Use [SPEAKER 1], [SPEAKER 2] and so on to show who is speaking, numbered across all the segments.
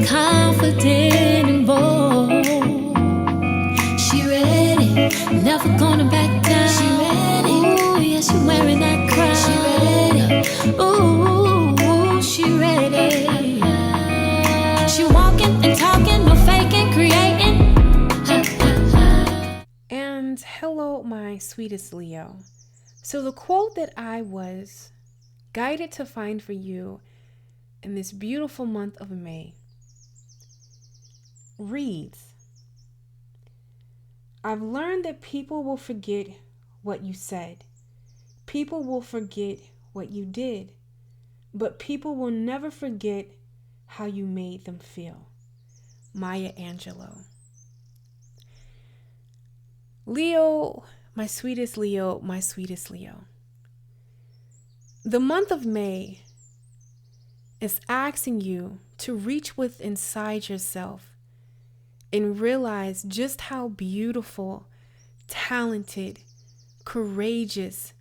[SPEAKER 1] confident and bold. She ready, never gonna back down. She ready, ooh, yeah, she wearing that crown. She ready, ooh, she ready. She walking and talking, no faking, creating.
[SPEAKER 2] And hello, my sweetest Leo. So the quote that I was guided to find for you in this beautiful month of May reads, I've learned that people will forget what you said. People will forget what you did. But people will never forget how you made them feel. Maya Angelou. Leo, my sweetest Leo, my sweetest Leo. The month of May is asking you to reach within inside yourself and realize just how beautiful, talented, courageous,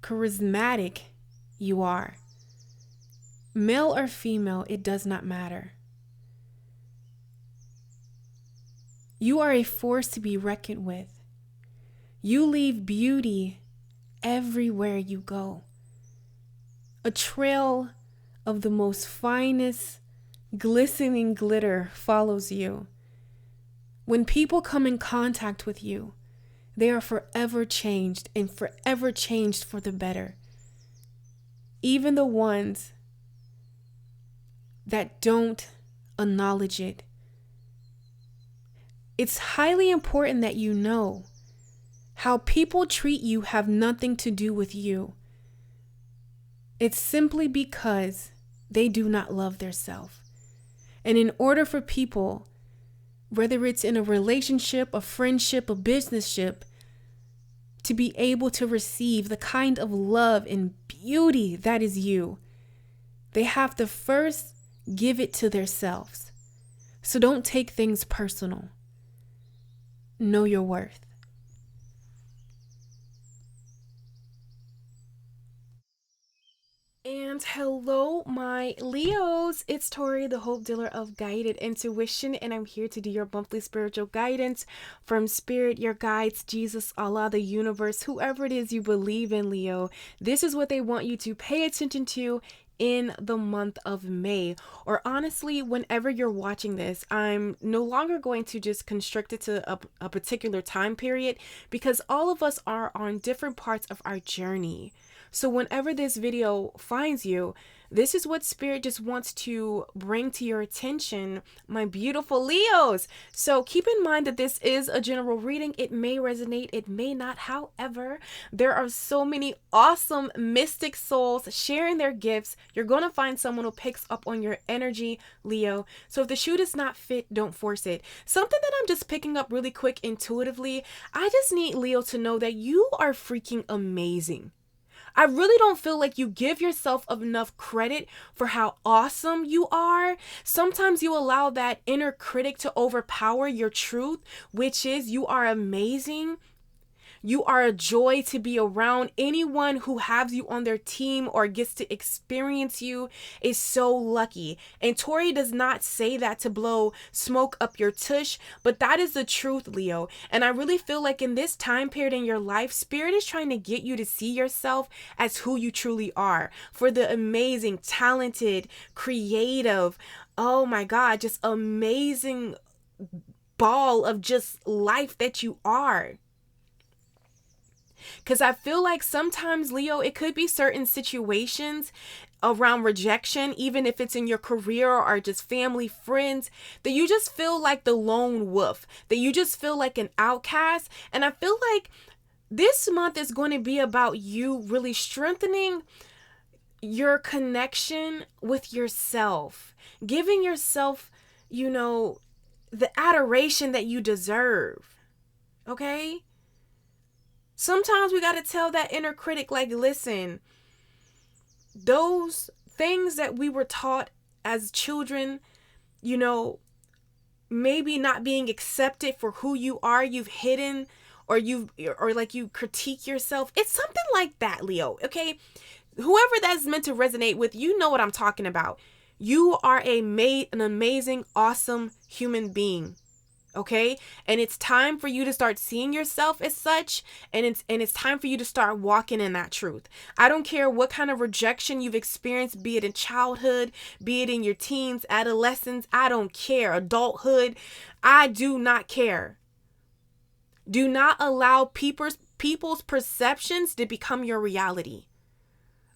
[SPEAKER 2] charismatic you are. Male or female, it does not matter. You are a force to be reckoned with. You leave beauty everywhere you go. A trail of the most finest, glistening glitter follows you. When people come in contact with you, they are forever changed and forever changed for the better. Even the ones that don't acknowledge it. It's highly important that you know how people treat you have nothing to do with you. It's simply because they do not love themselves. And in order for people, whether it's in a relationship, a friendship, a businessship, to be able to receive the kind of love and beauty that is you, they have to first give it to themselves. So don't take things personal. Know your worth. And hello, my Leos. It's Tori, the hope dealer of guided intuition, and I'm here to do your monthly spiritual guidance from Spirit, your guides, Jesus, Allah, the universe, whoever it is you believe in, Leo. This is what they want you to pay attention to in the month of May. Or honestly, whenever you're watching this, I'm no longer going to just constrict it to a particular time period, because all of us are on different parts of our journey. So whenever this video finds you, this is what Spirit just wants to bring to your attention, my beautiful Leos. So keep in mind that this is a general reading. It may resonate, it may not. However, there are so many awesome mystic souls sharing their gifts. You're going to find someone who picks up on your energy, Leo. So if the shoe does not fit, don't force it. Something that I'm just picking up really quick intuitively, I just need Leo to know that you are freaking amazing. I really don't feel like you give yourself enough credit for how awesome you are. Sometimes you allow that inner critic to overpower your truth, which is you are amazing. You are a joy to be around. Anyone who has you on their team or gets to experience you is so lucky. And Tori does not say that to blow smoke up your tush, but that is the truth, Leo. And I really feel like in this time period in your life, Spirit is trying to get you to see yourself as who you truly are. For the amazing, talented, creative, oh my God, just amazing ball of just life that you are. Because I feel like sometimes, Leo, it could be certain situations around rejection, even if it's in your career or just family, friends, that you just feel like the lone wolf, that you just feel like an outcast. And I feel like this month is going to be about you really strengthening your connection with yourself, giving yourself, the adoration that you deserve. Okay? Sometimes we got to tell that inner critic, like, listen, those things that we were taught as children, maybe not being accepted for who you are, you've hidden, or you critique yourself. It's something like that, Leo. Okay. whoever that's meant to resonate with, you know what I'm talking about. You are an amazing, awesome human being. Okay? And it's time for you to start seeing yourself as such, and it's time for you to start walking in that truth. I don't care what kind of rejection you've experienced, be it in childhood, be it in your teens, adolescence, I don't care, adulthood, I do not care. Do not allow people's perceptions to become your reality.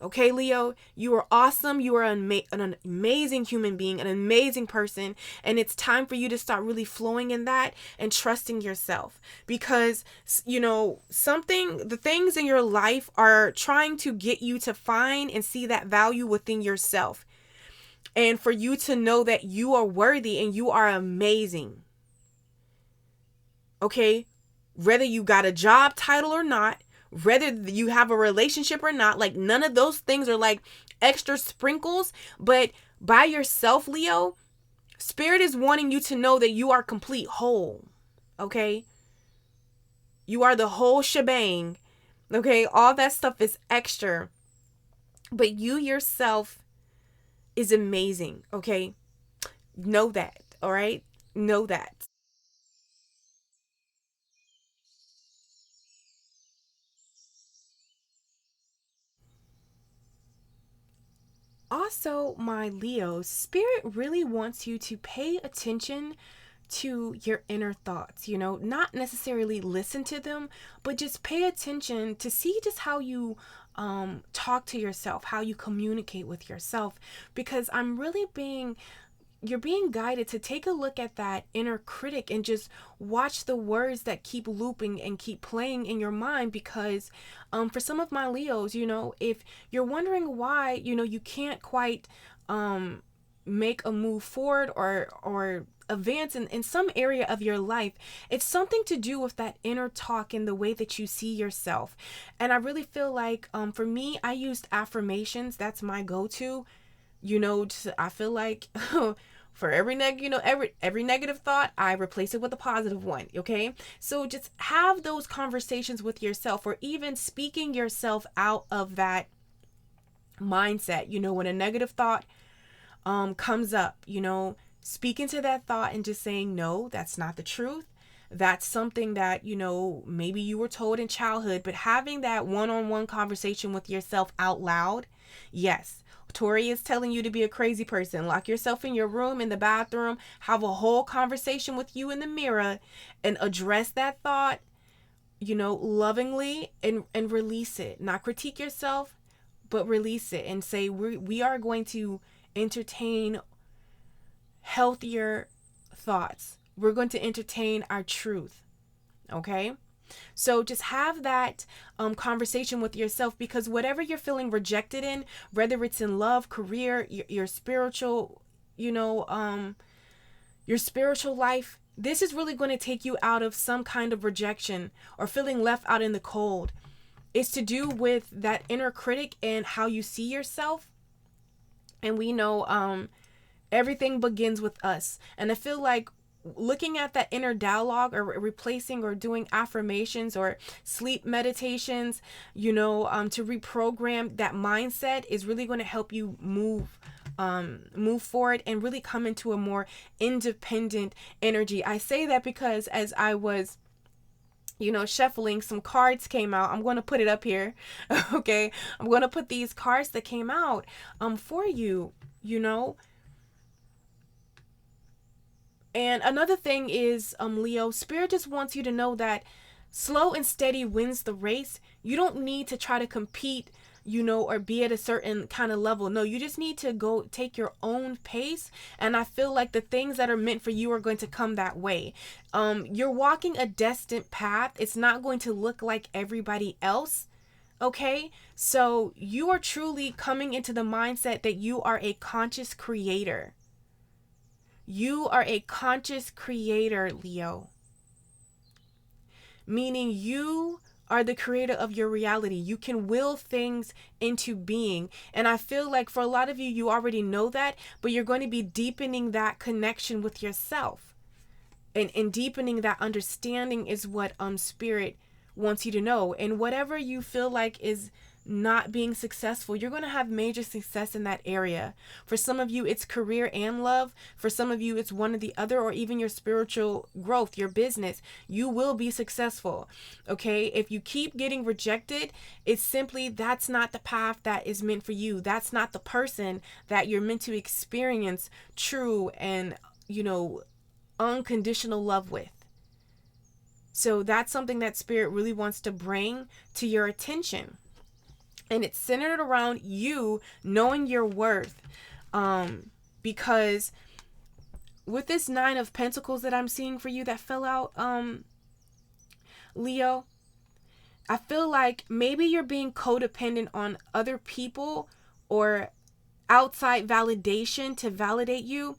[SPEAKER 2] Okay, Leo, you are awesome. You are an amazing human being, an amazing person. And it's time for you to start really flowing in that and trusting yourself. Because, the things in your life are trying to get you to find and see that value within yourself. And for you to know that you are worthy and you are amazing. Okay, whether you got a job title or not, whether you have a relationship or not, like none of those things are like extra sprinkles. But by yourself, Leo, Spirit is wanting you to know that you are complete whole. Okay? You are the whole shebang. Okay? All that stuff is extra. But you yourself is amazing. Okay? Know that. All right? Know that. Also, my Leo, Spirit really wants you to pay attention to your inner thoughts, not necessarily listen to them, but just pay attention to see just how you talk to yourself, how you communicate with yourself, because you're being guided to take a look at that inner critic and just watch the words that keep looping and keep playing in your mind. Because for some of my Leos, if you're wondering why, you can't quite make a move forward or advance in some area of your life, it's something to do with that inner talk and the way that you see yourself. And I really feel like for me, I used affirmations. That's my go-to. I feel like for every negative thought, I replace it with a positive one. Okay, so just have those conversations with yourself, or even speaking yourself out of that mindset. When a negative thought comes up, speaking to that thought and just saying, no, that's not the truth. That's something that, maybe you were told in childhood, but having that one-on-one conversation with yourself out loud. Yes, Tori is telling you to be a crazy person. Lock yourself in your room, in the bathroom, have a whole conversation with you in the mirror and address that thought, lovingly, and release it. Not critique yourself, but release it and say, we are going to entertain healthier thoughts. We're going to entertain our truth. Okay? So just have that conversation with yourself, because whatever you're feeling rejected in, whether it's in love, career, your spiritual, your spiritual life, this is really going to take you out of some kind of rejection or feeling left out in the cold. It's to do with that inner critic and how you see yourself. And we know everything begins with us. And I feel like looking at that inner dialogue, or replacing or doing affirmations or sleep meditations, to reprogram that mindset is really going to help you move forward and really come into a more independent energy. I say that because as I was shuffling, some cards came out. I'm going to put it up here. Okay. I'm going to put these cards that came out for you, And another thing is, Leo, Spirit just wants you to know that slow and steady wins the race. You don't need to try to compete, or be at a certain kind of level. No, you just need to go take your own pace. And I feel like the things that are meant for you are going to come that way. You're walking a destined path. It's not going to look like everybody else. Okay, so you are truly coming into the mindset that you are a conscious creator. You are a conscious creator, Leo. Meaning you are the creator of your reality. You can will things into being. And I feel like for a lot of you, you already know that, but you're going to be deepening that connection with yourself. And deepening that understanding is what Spirit wants you to know. And whatever you feel like is not being successful, you're going to have major success in that area. For some of you, it's career and love. For some of you, it's one or the other, or even your spiritual growth, your business. You will be successful. Okay. If you keep getting rejected, it's simply that's not the path that is meant for you. That's not the person that you're meant to experience true and, unconditional love with. So that's something that Spirit really wants to bring to your attention. And it's centered around you knowing your worth. Because with this 9 of Pentacles that I'm seeing for you that fell out, Leo, I feel like maybe you're being codependent on other people or outside validation to validate you.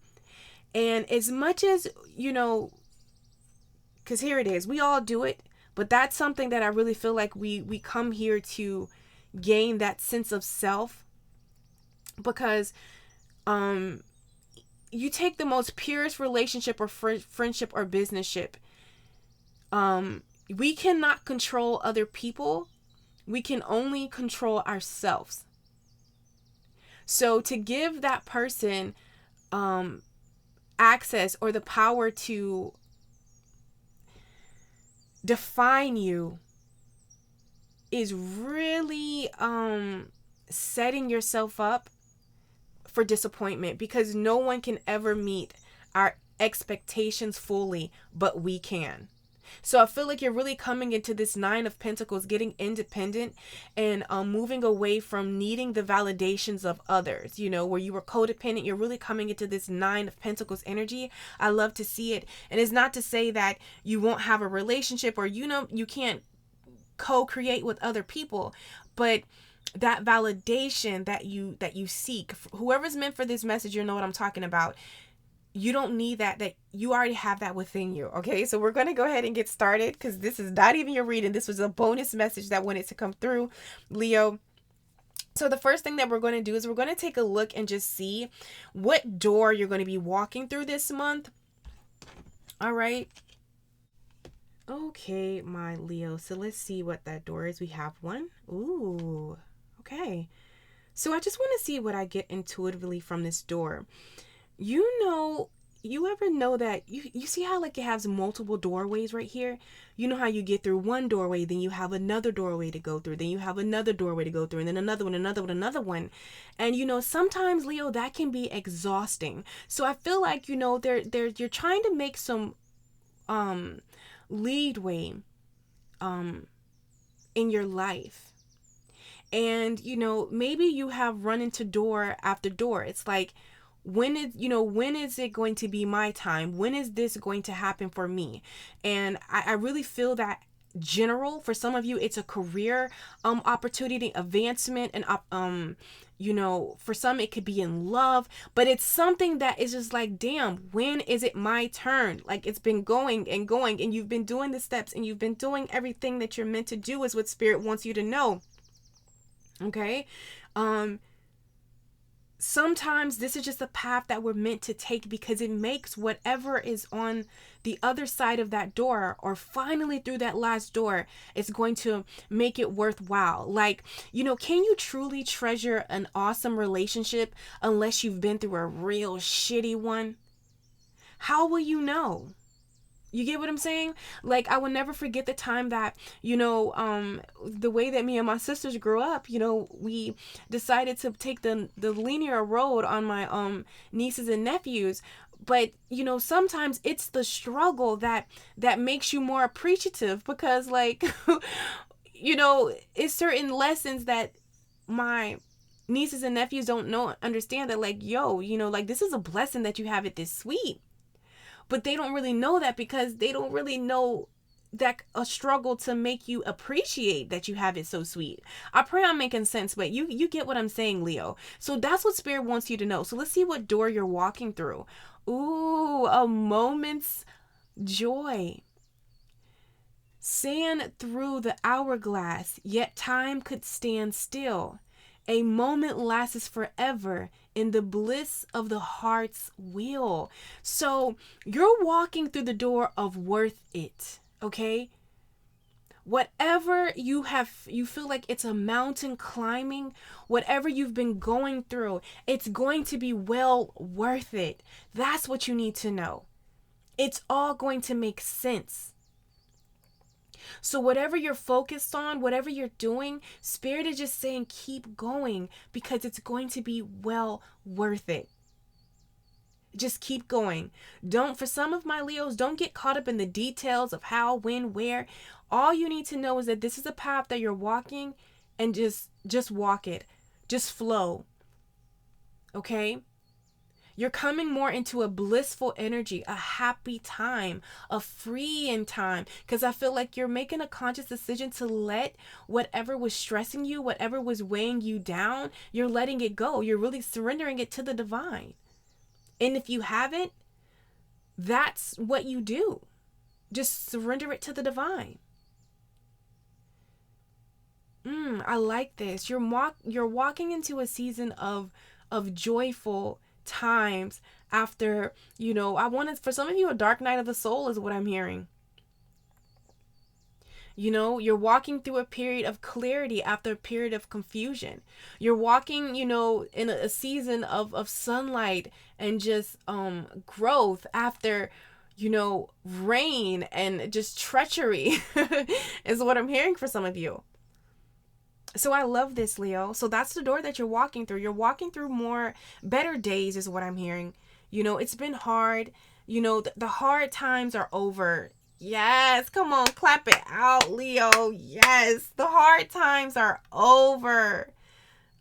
[SPEAKER 2] And as much as, because here it is, we all do it. But that's something that I really feel like we come here to gain that sense of self, because you take the most purest relationship or friendship or businessship. We cannot control other people. We can only control ourselves. So to give that person access or the power to define you is really setting yourself up for disappointment, because no one can ever meet our expectations fully, but we can. So I feel like you're really coming into this 9 of Pentacles, getting independent and moving away from needing the validations of others, where you were codependent. You're really coming into this 9 of Pentacles energy. I love to see it. And it's not to say that you won't have a relationship or, you can't co-create with other people, but that validation that you seek, whoever's meant for this message, you know what I'm talking about. You don't need that you already have that within you. Okay, so we're going to go ahead and get started, because this is not even your reading. This was a bonus message that wanted to come through, Leo. So the first thing that we're going to do is we're going to take a look and just see what door you're going to be walking through this month. All right. Okay, my Leo. So let's see what that door is. We have one. Ooh, okay. So I just want to see what I get intuitively from this door. You ever know that you see how like it has multiple doorways right here? You know how you get through one doorway, then you have another doorway to go through, then you have another doorway to go through, and then another one. And sometimes, Leo, that can be exhausting. So I feel like, you're trying to make some leadway in your life. And maybe you have run into door after door. It's like, when is it going to be my time? When is this going to happen for me? And I really feel that general, for some of you, it's a career opportunity, advancement, and for some it could be in love, but it's something that is just like, damn, when is it my turn? Like, it's been going and going, and you've been doing the steps, and you've been doing everything that you're meant to do, is what Spirit wants you to know. Okay. Sometimes this is just a path that we're meant to take, because it makes whatever is on the other side of that door, or finally through that last door, it's going to make it worthwhile. Like, can you truly treasure an awesome relationship unless you've been through a real shitty one? How will you know? You get what I'm saying? Like, I will never forget the time that, the way that me and my sisters grew up, we decided to take the linear road on my nieces and nephews. But, sometimes it's the struggle that makes you more appreciative, because, like, it's certain lessons that my nieces and nephews don't understand, that, like, like, this is a blessing that you have it this sweet. But they don't really know that, because they don't really know that a struggle to make you appreciate that you have it so sweet. I pray I'm making sense, but you get what I'm saying, Leo. So that's what Spirit wants you to know. So let's see what door you're walking through. Ooh, a moment's joy. Sand through the hourglass, yet time could stand still. A moment lasts forever in the bliss of the heart's will. So you're walking through the door of worth it, okay? Whatever you feel like it's a mountain climbing, whatever you've been going through, it's going to be well worth it. That's what you need to know. It's all going to make sense. So whatever you're focused on, whatever you're doing, Spirit is just saying keep going, because it's going to be well worth it. Just keep going. For some of my Leos, don't get caught up in the details of how, when, where. All you need to know is that this is a path that you're walking, and just walk it. Just flow. Okay? You're coming more into a blissful energy, a happy time, a freeing time, because I feel like you're making a conscious decision to let whatever was stressing you, whatever was weighing you down, you're letting it go. You're really surrendering it to the divine. And if you haven't, that's what you do. Just surrender it to the divine. I like this. You're walking into a season of joyful times after, for some of you, a dark night of the soul is what I'm hearing. You're walking through a period of clarity after a period of confusion. You're walking, in a season of sunlight and just growth after, rain and just treachery is what I'm hearing for some of you. So I love this, Leo. So that's the door that you're walking through. You're walking through more better days is what I'm hearing. It's been hard. The hard times are over. Yes, come on, clap it out, Leo. Yes, the hard times are over.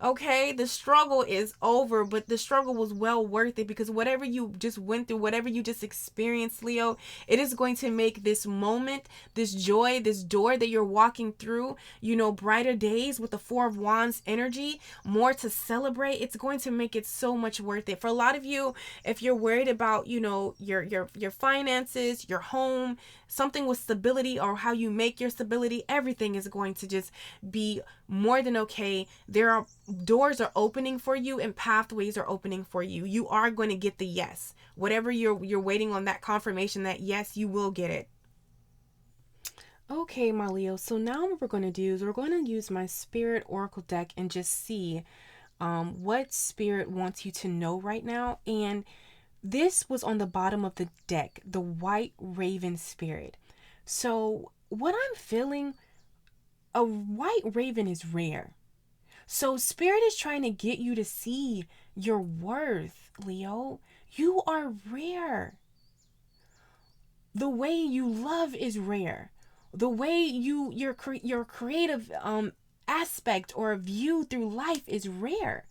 [SPEAKER 2] Okay, the struggle is over, but the struggle was well worth it, because whatever you just went through, whatever you just experienced, Leo, it is going to make this moment, this joy, this door that you're walking through, brighter days with the Four of Wands energy, more to celebrate. It's going to make it so much worth it. For a lot of you, if you're worried about, your finances, your home, something with stability, or how you make your stability, everything is going to just be more than okay. Doors are opening for you and pathways are opening for you. You are going to get the yes. Whatever you're waiting on, that confirmation, that yes, you will get it. Okay, my Leo. So now what we're going to do is we're going to use my Spirit Oracle deck and just see what Spirit wants you to know right now. And this was on the bottom of the deck, the White Raven Spirit. So what I'm feeling, a white raven is rare. So Spirit is trying to get you to see your worth, Leo. You are rare. The way you love is rare. The way your creative aspect or view through life is rare.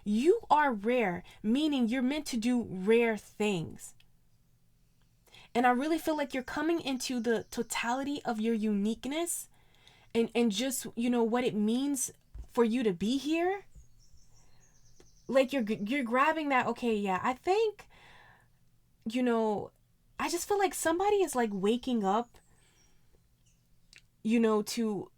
[SPEAKER 2] You are rare, meaning you're meant to do rare things. And I really feel like you're coming into the totality of your uniqueness and just, what it means for you to be here. Like you're grabbing that, okay, yeah, I think, I just feel like somebody is like waking up, to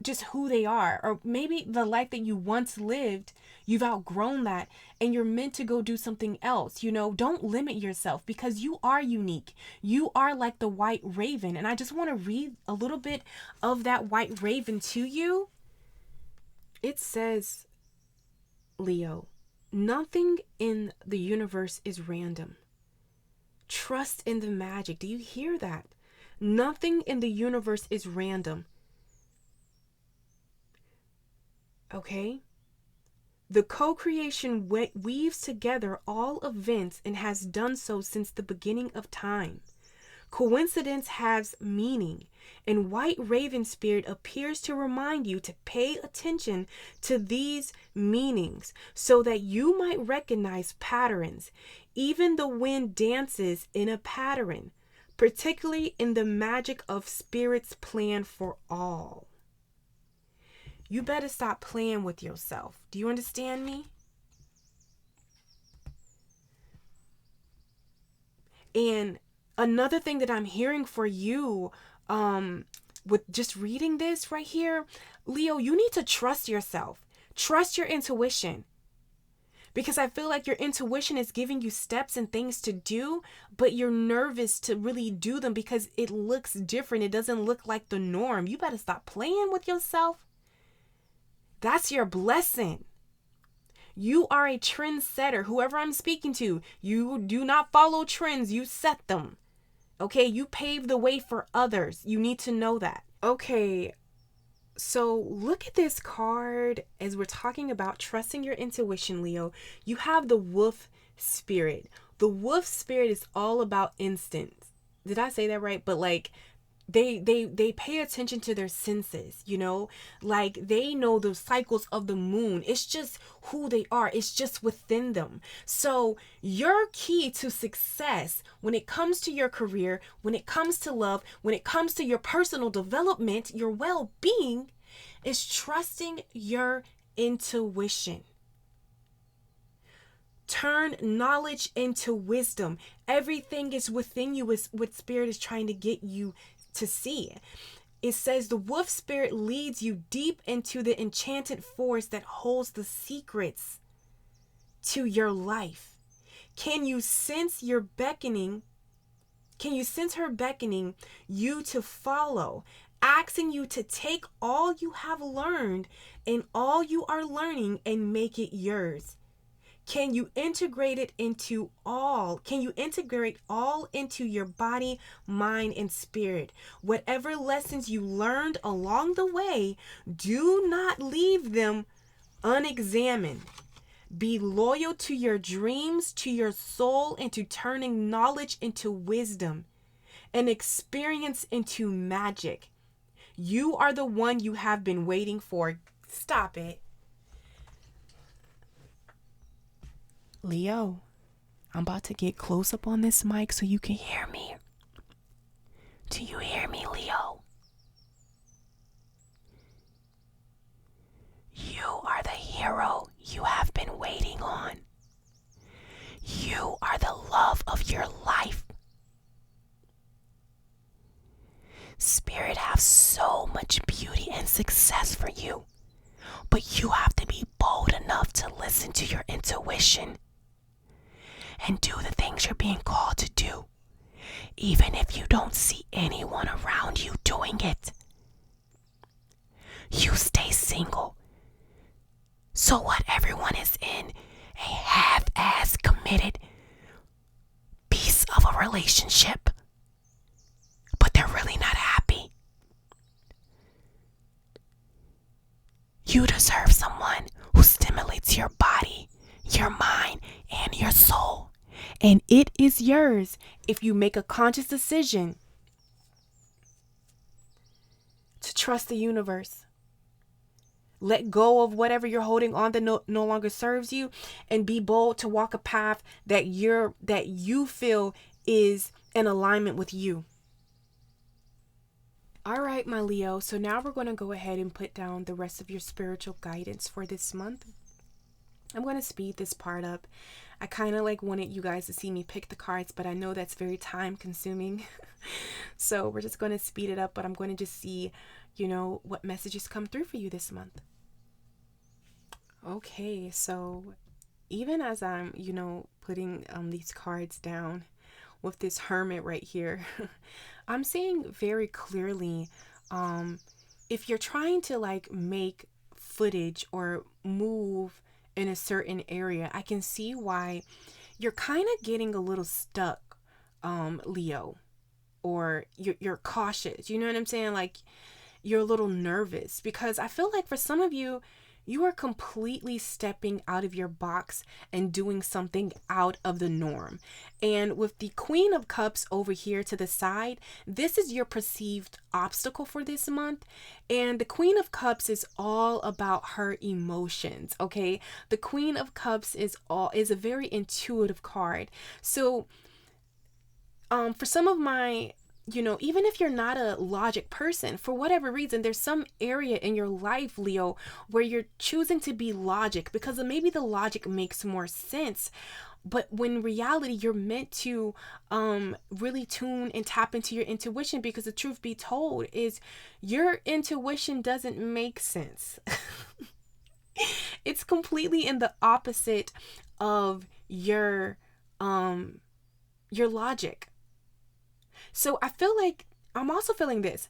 [SPEAKER 2] just who they are, or maybe the life that you once lived, you've outgrown that and you're meant to go do something else. Don't limit yourself, because you are unique. You are like the white raven. And I just want to read a little bit of that white raven to you. It says, Leo, nothing in the universe is random. Trust in the magic. Do you hear that? Nothing in the universe is random. Okay? The co-creation weaves together all events and has done so since the beginning of time. Coincidence has meaning, and White Raven Spirit appears to remind you to pay attention to these meanings so that you might recognize patterns. Even the wind dances in a pattern, particularly in the magic of Spirit's plan for all. You better stop playing with yourself. Do you understand me? And another thing that I'm hearing for you, with just reading this right here, Leo, you need to trust yourself. Trust your intuition. Because I feel like your intuition is giving you steps and things to do, but you're nervous to really do them because it looks different. It doesn't look like the norm. You better stop playing with yourself. That's your blessing. You are a trendsetter. Whoever I'm speaking to, you do not follow trends. You set them. Okay, you pave the way for others. You need to know that. Okay, so look at this card as we're talking about trusting your intuition, Leo. You have the wolf spirit. The wolf spirit is all about instincts. Did I say that right? But like they pay attention to their senses, you know, like they know the cycles of the moon. It's just who they are. It's just within them. So your key to success when it comes to your career, when it comes to love, when it comes to your personal development, your well-being, is trusting your intuition. Turn knowledge into wisdom. Everything is within you, is what Spirit is trying to get you to see. It says the wolf spirit leads you deep into the enchanted forest that holds the secrets to your life. Can you sense your beckoning? Can you sense her beckoning you to follow, asking you to take all you have learned and all you are learning and make it yours? Can you integrate it into all? Can you integrate all into your body, mind, and spirit? Whatever lessons you learned along the way, do not leave them unexamined. Be loyal to your dreams, to your soul, and to turning knowledge into wisdom and experience into magic. You are the one you have been waiting for. Stop it. Leo, I'm about to get close up on this mic so you can hear me. Do you hear me, Leo? You are the hero you have been waiting on. You are the love of your life. Spirit has so much beauty and success for you, but you have to be bold enough to listen to your intuition and do the things you're being called to do, even if you don't see anyone around you doing it. You stay single. So what? Everyone is in a half-ass committed piece of a relationship, but they're really not happy. You deserve someone who stimulates your body, your mind, and your soul. And it is yours if you make a conscious decision to trust the universe. Let go of whatever you're holding on that no longer serves you, and be bold to walk a path that you feel is in alignment with you. All right, my Leo. So now we're going to go ahead and put down the rest of your spiritual guidance for this month. I'm going to speed this part up. I kind of like wanted you guys to see me pick the cards, but I know that's very time consuming. So we're just going to speed it up, but I'm going to just see, what messages come through for you this month. Okay, so even as I'm, putting these cards down with this hermit right here, I'm seeing very clearly, if you're trying to like make footage or move in a certain area, I can see why you're kind of getting a little stuck, Leo, or you're cautious. You know what I'm saying? Like you're a little nervous, because I feel like for some of you, you are completely stepping out of your box and doing something out of the norm. And with the Queen of Cups over here to the side, this is your perceived obstacle for this month. And the Queen of Cups is all about her emotions, okay? The Queen of Cups is a very intuitive card. So for some of my even if you're not a logic person, for whatever reason, there's some area in your life, Leo, where you're choosing to be logic because maybe the logic makes more sense. But when reality, you're meant to really tune and tap into your intuition, because the truth be told is your intuition doesn't make sense. It's completely in the opposite of your logic. So I feel like I'm also feeling this.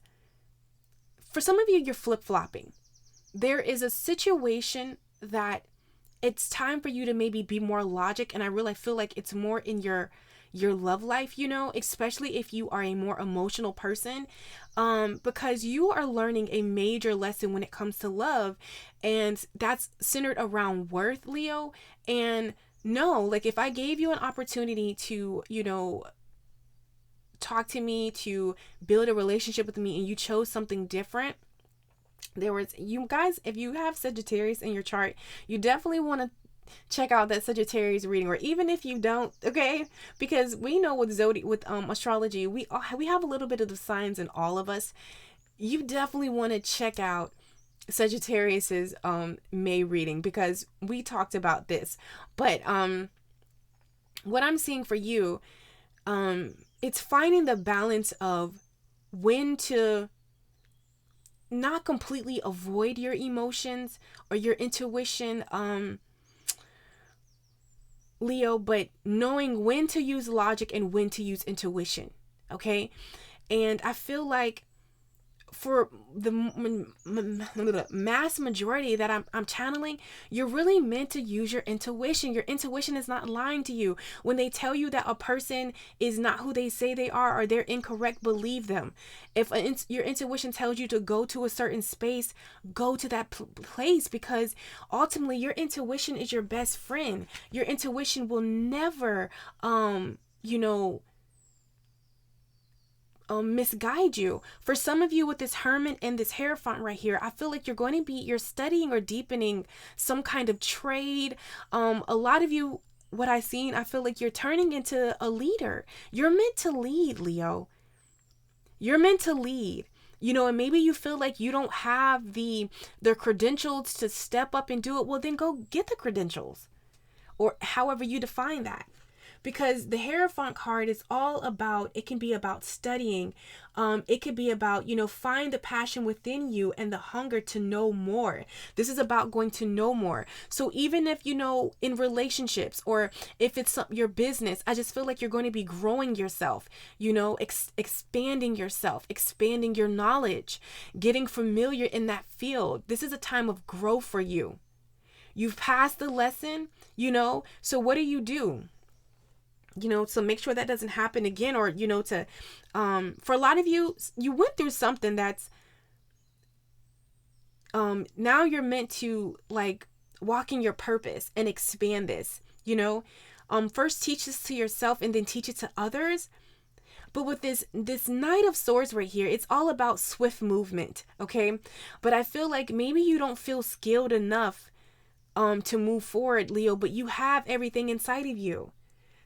[SPEAKER 2] For some of you, you're flip-flopping. There is a situation that it's time for you to maybe be more logic, and I really feel like it's more in your love life, especially if you are a more emotional person, because you are learning a major lesson when it comes to love, and that's centered around worth, Leo. And no, like, if I gave you an opportunity to talk to me, to build a relationship with me, and you chose something different, you guys, if you have Sagittarius in your chart, you definitely want to check out that Sagittarius reading, or even if you don't, okay, because we know with astrology, we have a little bit of the signs in all of us. You definitely want to check out Sagittarius's May reading, because we talked about this. But what I'm seeing for you, it's finding the balance of when to not completely avoid your emotions or your intuition, Leo, but knowing when to use logic and when to use intuition. Okay. And I feel like for the mass majority that I'm channeling, you're really meant to use your intuition. Your intuition is not lying to you. When they tell you that a person is not who they say they are, or they're incorrect, believe them. If your intuition tells you to go to a certain space, go to that place, because ultimately your intuition is your best friend. Your intuition will never, misguide you. For some of you with this Hermit and this Hierophant right here, I feel like you're studying or deepening some kind of trade. A lot of you, what I've seen, I feel like you're turning into a leader. You're meant to lead, Leo. You're meant to lead. And maybe you feel like you don't have the credentials to step up and do it. Well, then go get the credentials, or however you define that. Because the Hierophant card is all about, it can be about studying. It could be about, find the passion within you and the hunger to know more. This is about going to know more. So even if, in relationships, or if it's your business, I just feel like you're going to be growing yourself, expanding yourself, expanding your knowledge, getting familiar in that field. This is a time of growth for you. You've passed the lesson, so what do? So make sure that doesn't happen again, or, for a lot of you, you went through something that's, now you're meant to like walk in your purpose and expand this, first teach this to yourself and then teach it to others. But with this Knight of Swords right here, it's all about swift movement. Okay. But I feel like maybe you don't feel skilled enough, to move forward, Leo, but you have everything inside of you.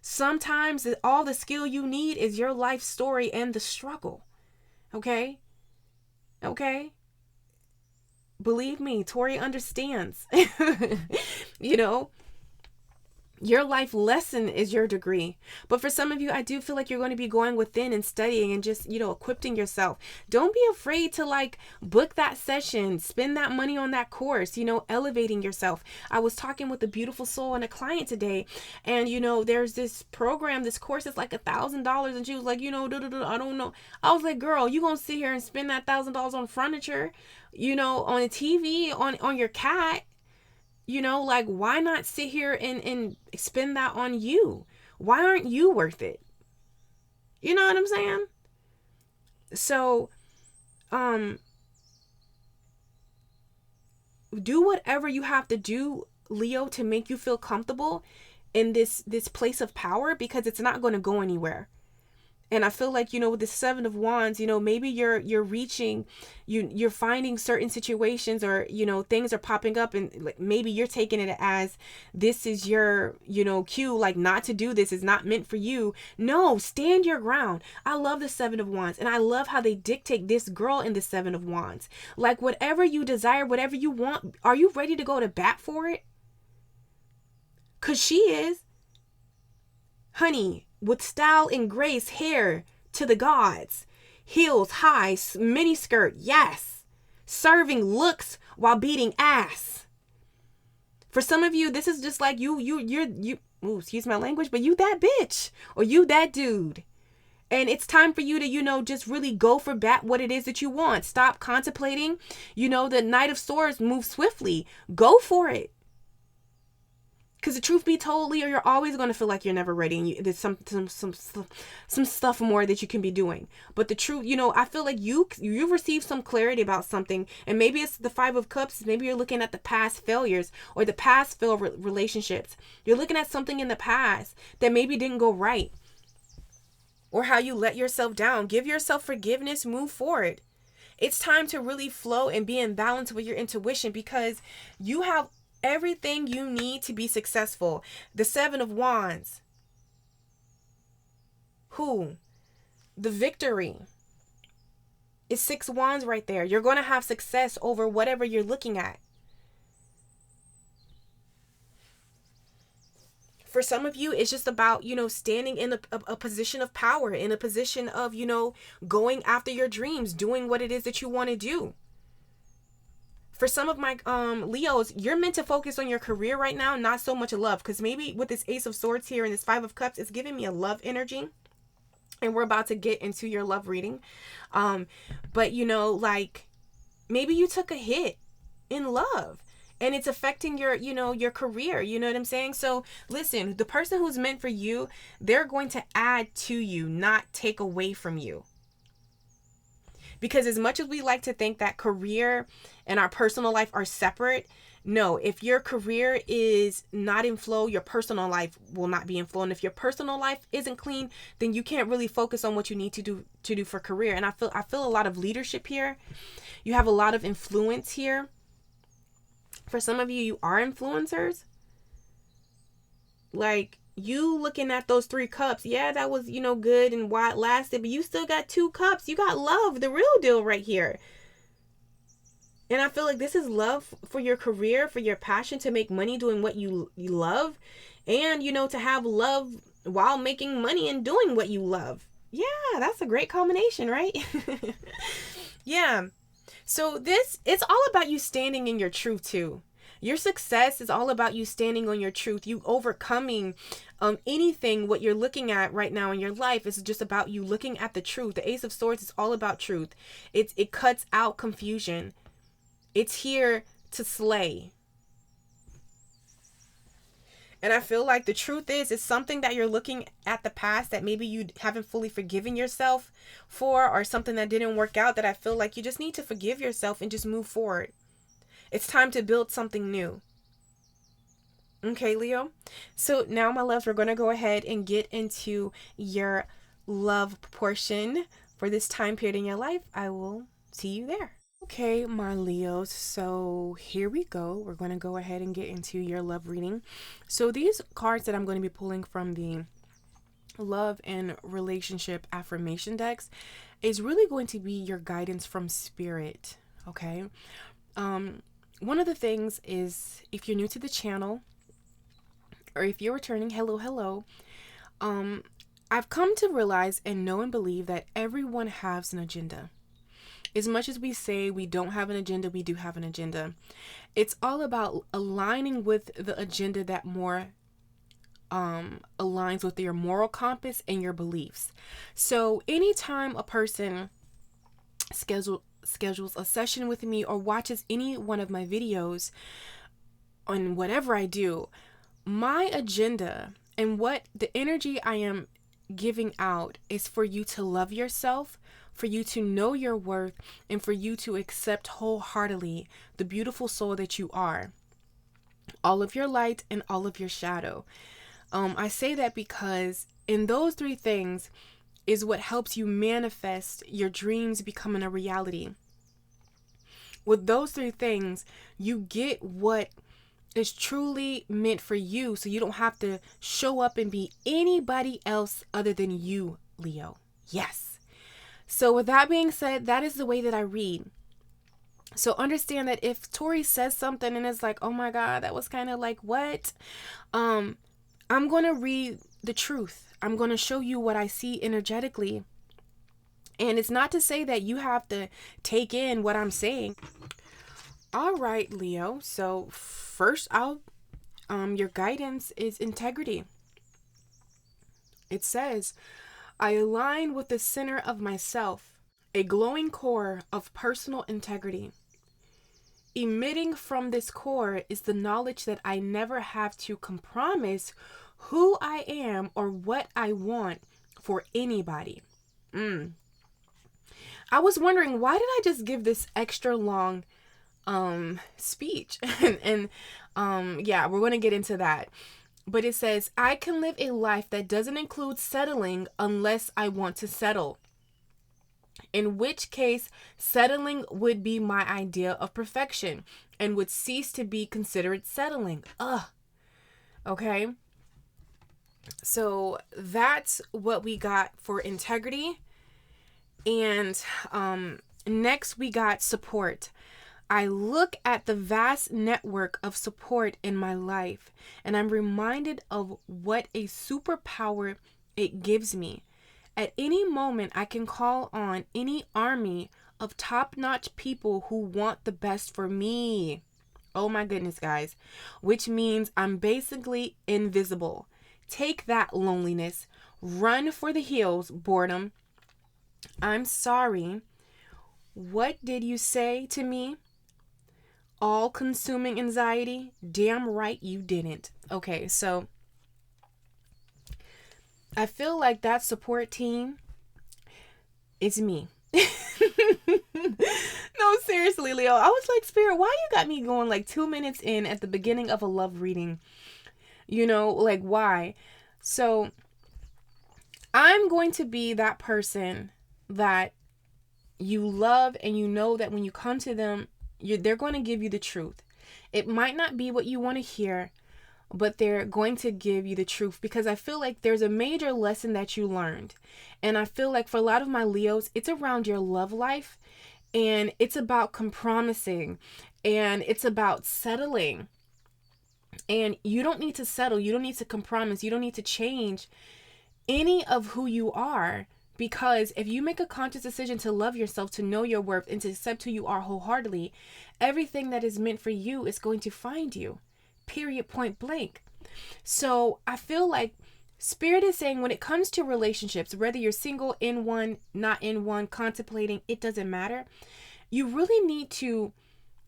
[SPEAKER 2] Sometimes all the skill you need is your life story and the struggle. Okay? Okay? Believe me, Tori understands. Your life lesson is your degree. But for some of you, I do feel like you're going to be going within and studying and just, equipping yourself. Don't be afraid to book that session, spend that money on that course, elevating yourself. I was talking with a beautiful soul and a client today, and, there's this program, this course is like $1,000. And she was like, I don't know. I was like, girl, you going to sit here and spend that $1,000 on furniture, on a TV, on your cat? Why not sit here and spend that on you? Why aren't you worth it? You know what I'm saying? So, do whatever you have to do, Leo, to make you feel comfortable in this place of power, because it's not going to go anywhere. And I feel like, with the Seven of Wands, maybe you're reaching, you're finding certain situations, or, things are popping up, and maybe you're taking it as this is your, cue, not to do this, is not meant for you. No, stand your ground. I love the Seven of Wands, and I love how they dictate this girl in the Seven of Wands. Whatever you desire, whatever you want, are you ready to go to bat for it? 'Cause she is. Honey, with style and grace, hair to the gods, heels high, mini skirt, yes, serving looks while beating ass. For some of you, this is just like excuse my language, but you that bitch or you that dude. And it's time for you to, just really go for what it is that you want. Stop contemplating. The Knight of Swords moves swiftly. Go for it. Because the truth be told, Leo, you're always going to feel like you're never ready. And there's some stuff more that you can be doing. But the truth, I feel like you've received some clarity about something. And maybe it's the Five of Cups. Maybe you're looking at the past failures or the past failed relationships. You're looking at something in the past that maybe didn't go right. Or how you let yourself down. Give yourself forgiveness. Move forward. It's time to really flow and be in balance with your intuition, because you have everything you need to be successful. The Seven of Wands. The victory. It's 6 wands right there. You're going to have success over whatever you're looking at. For some of you, it's just about, standing in a position of power, in a position of, going after your dreams, doing what it is that you want to do. For some of my Leos, you're meant to focus on your career right now, not so much love. Because maybe with this Ace of Swords here and this Five of Cups, it's giving me a love energy. And we're about to get into your love reading. But, maybe you took a hit in love. And it's affecting your career. You know what I'm saying? So listen, the person who's meant for you, they're going to add to you, not take away from you. Because as much as we like to think that career and our personal life are separate, no, if your career is not in flow, your personal life will not be in flow. And if your personal life isn't clean, then you can't really focus on what you need to do for career. And I feel a lot of leadership here. You have a lot of influence here. For some of you, you are influencers. Like, you looking at those 3 cups, yeah, that was, good and why it lasted, but you still got 2 cups. You got love, the real deal right here. And I feel like this is love for your career, for your passion to make money doing what you love. And, to have love while making money and doing what you love. Yeah, that's a great combination, right? Yeah. So it's all about you standing in your truth too. Your success is all about you standing on your truth. You overcoming anything what you're looking at right now in your life is just about you looking at the truth. The Ace of Swords is all about truth. It cuts out confusion. It's here to slay. And I feel like the truth is, it's something that you're looking at the past that maybe you haven't fully forgiven yourself for, or something that didn't work out, that I feel like you just need to forgive yourself and just move forward. It's time to build something new. Okay, Leo? So now, my loves, we're going to go ahead and get into your love portion for this time period in your life. I will see you there. Okay, my Leos, so here we go. We're going to go ahead and get into your love reading. So these cards that I'm going to be pulling from the love and relationship affirmation decks is really going to be your guidance from spirit, okay? One of the things is, if you're new to the channel, or if you're returning, hello, I've come to realize and know and believe that everyone has an agenda. As much as we say we don't have an agenda, we do have an agenda. It's all about aligning with the agenda that more aligns with your moral compass and your beliefs. So anytime a person schedules a session with me or watches any one of my videos on whatever I do, my agenda and what the energy I am giving out is for you to love yourself, for you to know your worth, and for you to accept wholeheartedly the beautiful soul that you are. All of your light and all of your shadow. I say that because in those 3 things is what helps you manifest your dreams becoming a reality. With those 3 things, you get what is truly meant for you, so you don't have to show up and be anybody else other than you, Leo. Yes. So with that being said, that is the way that I read. So understand that if Tori says something and it's like, oh my God, that was kind of like, what? I'm going to read the truth. I'm going to show you what I see energetically. And it's not to say that you have to take in what I'm saying. All right, Leo. So first, I'll your guidance is integrity. It says, I align with the center of myself, a glowing core of personal integrity. Emitting from this core is the knowledge that I never have to compromise who I am or what I want for anybody. I was wondering, why did I just give this extra long speech? and yeah, we're going to get into that. But it says, I can live a life that doesn't include settling unless I want to settle. In which case, settling would be my idea of perfection and would cease to be considered settling. Okay. So that's what we got for integrity. And next we got support. I look at the vast network of support in my life, and I'm reminded of what a superpower it gives me. At any moment, I can call on any army of top-notch people who want the best for me. Oh my goodness, guys. Which means I'm basically invisible. Take that, loneliness. Run for the hills, boredom. I'm sorry. What did you say to me? All-consuming anxiety? Damn right you didn't. Okay, so I feel like that support team is me. No, seriously, Leo. I was like, Spirit, why you got me going like 2 minutes in at the beginning of a love reading? You know, like why? So I'm going to be that person that you love, and you know that when you come to them, they're going to give you the truth. It might not be what you want to hear, but they're going to give you the truth, because I feel like there's a major lesson that you learned. And I feel like for a lot of my Leos, it's around your love life, and it's about compromising, and it's about settling. And you don't need to settle. You don't need to compromise. You don't need to change any of who you are. Because if you make a conscious decision to love yourself, to know your worth, and to accept who you are wholeheartedly, everything that is meant for you is going to find you. Period, point blank. So I feel like Spirit is saying, when it comes to relationships, whether you're single, in one, not in one, contemplating, it doesn't matter. You really need to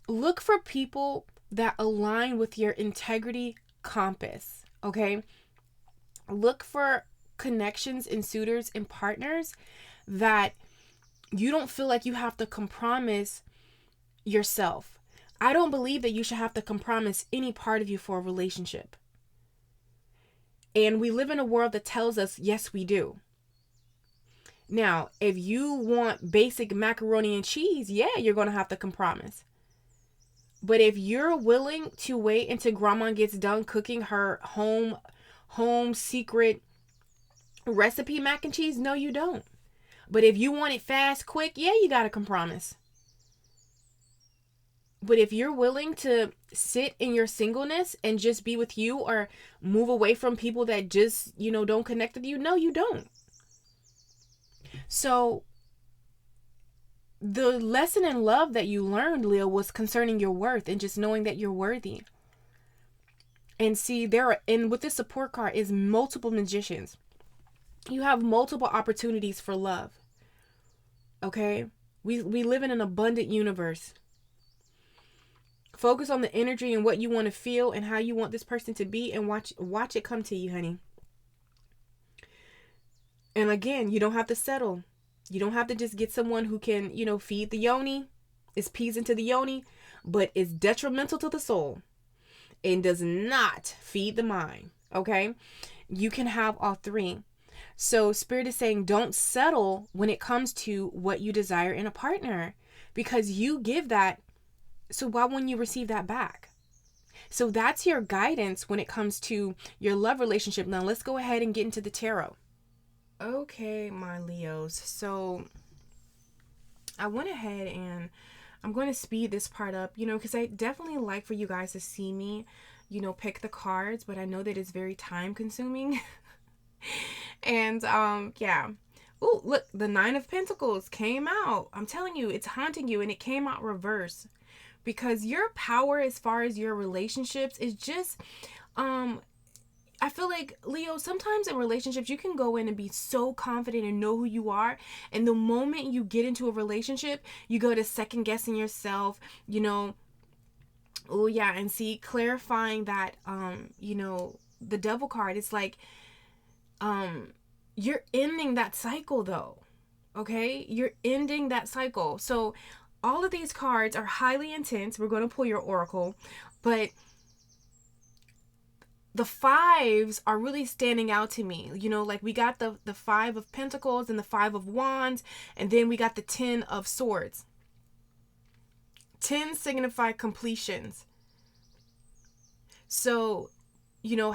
[SPEAKER 2] look for people that align with your integrity compass. Okay? Look for connections and suitors and partners that you don't feel like you have to compromise yourself. I don't believe that you should have to compromise any part of you for a relationship. And we live in a world that tells us, yes, we do. Now, if you want basic macaroni and cheese, yeah, you're going to have to compromise. But if you're willing to wait until grandma gets done cooking her home secret recipe mac and cheese, no, you don't. But if you want it fast, quick, yeah, you got to compromise. But if you're willing to sit in your singleness and just be with you, or move away from people that just, don't connect with you, no, you don't. So the lesson in love that you learned, Leo, was concerning your worth and just knowing that you're worthy. And see, and with this support card is multiple magicians. You have multiple opportunities for love. Okay? We live in an abundant universe. Focus on the energy and what you want to feel and how you want this person to be, and watch it come to you, honey. And again, you don't have to settle. You don't have to just get someone who can, feed the yoni, is peas into the yoni, but is detrimental to the soul and does not feed the mind. Okay? You can have all three. So Spirit is saying, don't settle when it comes to what you desire in a partner, because you give that. So why wouldn't you receive that back? So that's your guidance when it comes to your love relationship. Now let's go ahead and get into the tarot. Okay, my Leos. So I went ahead and I'm going to speed this part up, because I definitely like for you guys to see me, pick the cards, but I know that it's very time consuming. And yeah. Oh, look, the 9 of Pentacles came out. I'm telling you, it's haunting you, and it came out reverse. Because your power as far as your relationships is just I feel like, Leo, sometimes in relationships you can go in and be so confident and know who you are, and the moment you get into a relationship you go to second guessing yourself, oh yeah, and see, clarifying that, the devil card, it's like, you're ending that cycle though. Okay, you're ending that cycle. So all of these cards are highly intense. We're going to pull your oracle, but the fives are really standing out to me. Like we got the Five of Pentacles and the Five of Wands, and then we got the Ten of Swords. 10 signify completions. So,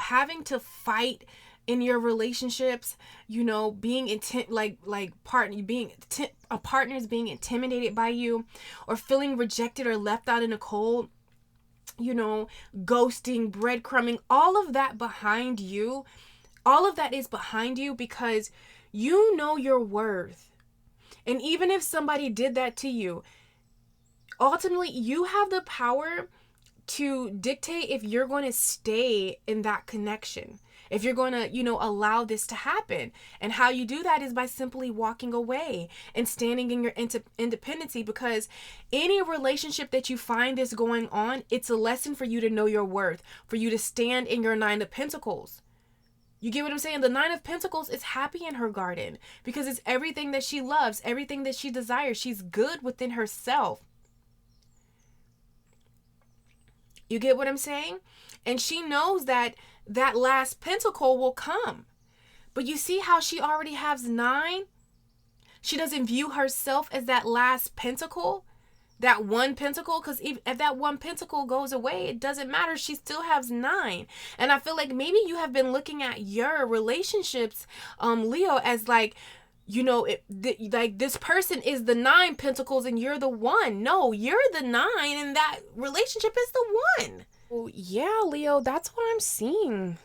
[SPEAKER 2] having to fight in your relationships, being partners being intimidated by you, or feeling rejected or left out in the cold, ghosting, breadcrumbing, all of that is behind you because you know your worth. And even if somebody did that to you, ultimately you have the power to dictate if you're going to stay in that connection, if you're going to, allow this to happen. And how you do that is by simply walking away and standing in your independency, because any relationship that you find this going on, it's a lesson for you to know your worth, for you to stand in your Nine of Pentacles. You get what I'm saying? The Nine of Pentacles is happy in her garden because it's everything that she loves, everything that she desires. She's good within herself. You get what I'm saying? And she knows that last pentacle will come. But you see how she already has 9? She doesn't view herself as that last pentacle, that one pentacle, because if that one pentacle goes away, it doesn't matter. She still has 9. And I feel like maybe you have been looking at your relationships, Leo, as like, like this person is the 9 pentacles and you're the 1. No, you're the 9 and that relationship is the 1. Oh, yeah, Leo, that's what I'm seeing.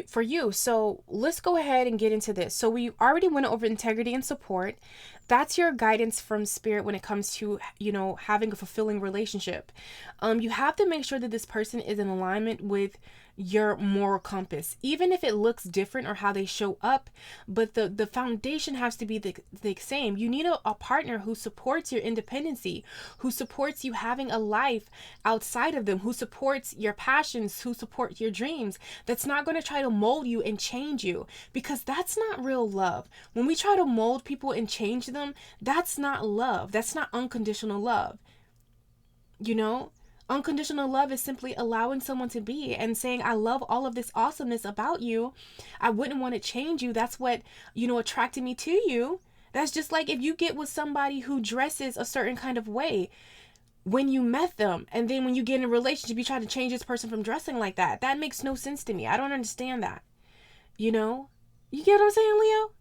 [SPEAKER 2] For you. So let's go ahead and get into this. So we already went over integrity and support. That's your guidance from spirit when it comes to, having a fulfilling relationship. You have to make sure that this person is in alignment with your moral compass, even if it looks different or how they show up, but the foundation has to be the same. You need a partner who supports your independency, who supports you having a life outside of them, who supports your passions, who supports your dreams, that's not going to try to mold you and change you, because that's not real love. When we try to mold people and change them, that's not love. That's not unconditional love. Unconditional love is simply allowing someone to be and saying, I love all of this awesomeness about you. I wouldn't want to change you. That's what, attracted me to you. That's just like if you get with somebody who dresses a certain kind of way when you met them, and then when you get in a relationship, you try to change this person from dressing like that. That makes no sense to me. I don't understand that. You get what I'm saying, Leo?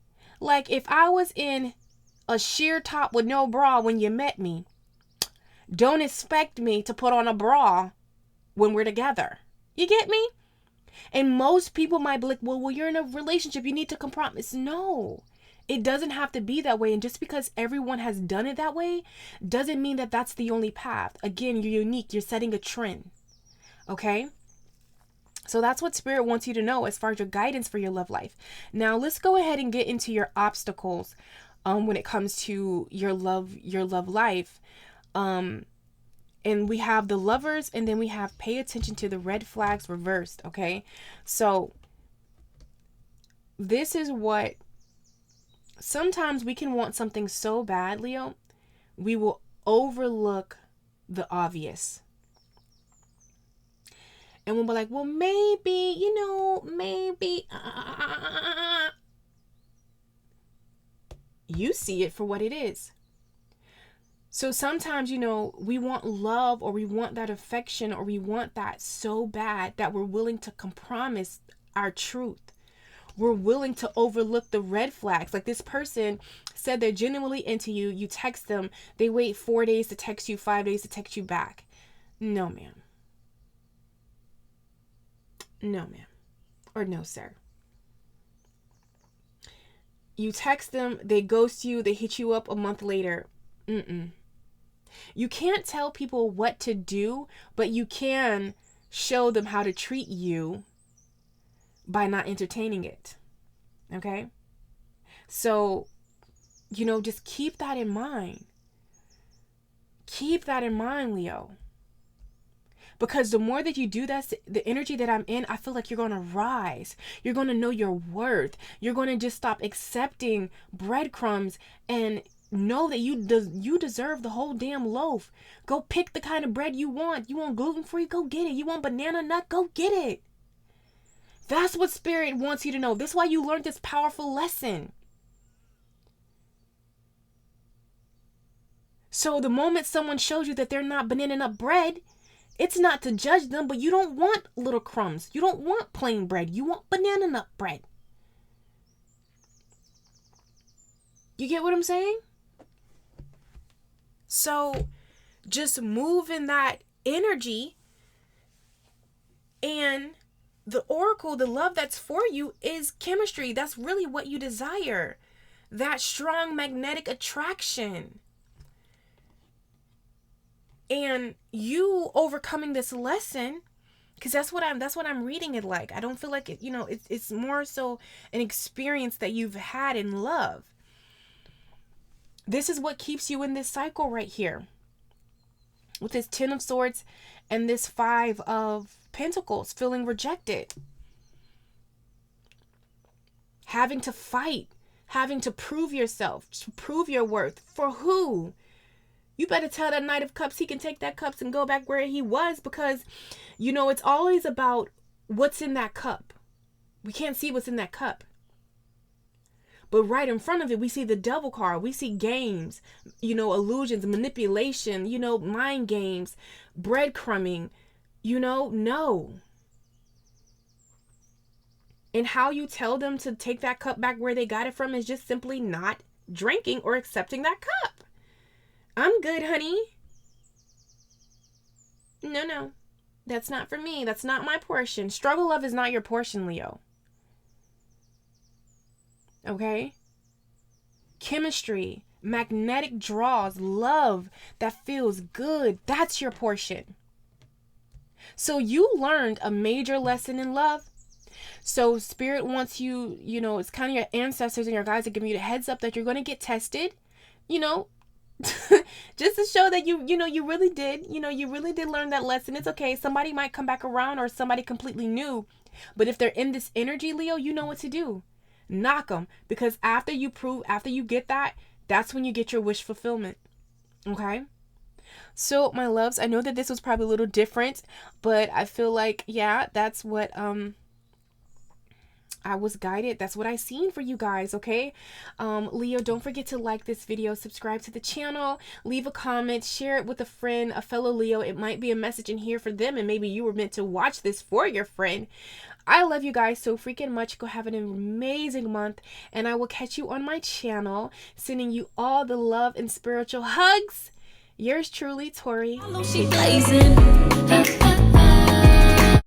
[SPEAKER 2] Like if I was in a sheer top with no bra when you met me, don't expect me to put on a bra when we're together. You get me? And most people might be like, well, you're in a relationship, you need to compromise. No, it doesn't have to be that way. And just because everyone has done it that way doesn't mean that that's the only path. Again, you're unique. You're setting a trend. Okay? So that's what Spirit wants you to know as far as your guidance for your love life. Now, let's go ahead and get into your obstacles when it comes to your love life. And we have the Lovers, and then we have pay attention to the red flags reversed. Okay. So this is what sometimes we can want something so bad, Leo, we will overlook the obvious. And we'll be like, well, maybe, maybe. You see it for what it is. So sometimes, we want love, or we want that affection, or we want that so bad that we're willing to compromise our truth. We're willing to overlook the red flags. Like this person said they're genuinely into you. You text them. They wait 4 days to text you, 5 days to text you back. No, ma'am. No, ma'am. Or no, sir. You text them. They ghost you. They hit you up a month later. You can't tell people what to do, but you can show them how to treat you by not entertaining it. Okay? So, just keep that in mind. Keep that in mind, Leo. Because the more that you do that, the energy that I'm in, I feel like you're going to rise. You're going to know your worth. You're going to just stop accepting breadcrumbs and know that you deserve the whole damn loaf. Go pick the kind of bread you want. You want gluten-free? Go get it. You want banana nut? Go get it. That's what Spirit wants you to know. This is why you learned this powerful lesson. So the moment someone shows you that they're not banana nut bread, it's not to judge them, but you don't want little crumbs. You don't want plain bread. You want banana nut bread. You get what I'm saying? So just move in that energy, and the oracle, the love that's for you is chemistry. That's really what you desire. That strong magnetic attraction. And you overcoming this lesson, because that's what I'm reading it like. I don't feel like it, it's more so an experience that you've had in love. This is what keeps you in this cycle right here. With this 10 of Swords and this 5 of Pentacles, feeling rejected. Having to fight, having to prove yourself, to prove your worth. For who? You better tell that Knight of Cups he can take that cups and go back where he was, because, it's always about what's in that cup. We can't see what's in that cup. But right in front of it, we see the Devil card. We see games, illusions, manipulation, mind games, breadcrumbing, no. And how you tell them to take that cup back where they got it from is just simply not drinking or accepting that cup. I'm good, honey. No. That's not for me. That's not my portion. Struggle love is not your portion, Leo. Okay? Chemistry, magnetic draws, love that feels good. That's your portion. So you learned a major lesson in love. So Spirit wants you, it's kind of your ancestors and your guides are giving you the heads up that you're going to get tested, just to show that you really did, you really did learn that lesson. It's okay. Somebody might come back around, or somebody completely new. But if they're in this energy, Leo, you know what to do. Knock them. Because after you get that, that's when you get your wish fulfillment. Okay? So, my loves, I know that this was probably a little different, but I feel like, yeah, that's what, I was guided. That's what I seen for you guys, okay? Leo, don't forget to like this video, subscribe to the channel, leave a comment, share it with a friend, a fellow Leo. It might be a message in here for them, and maybe you were meant to watch this for your friend. I love you guys so freaking much. Go have an amazing month, and I will catch you on my channel, sending you all the love and spiritual hugs. Yours truly, Tori.
[SPEAKER 1] She blazing.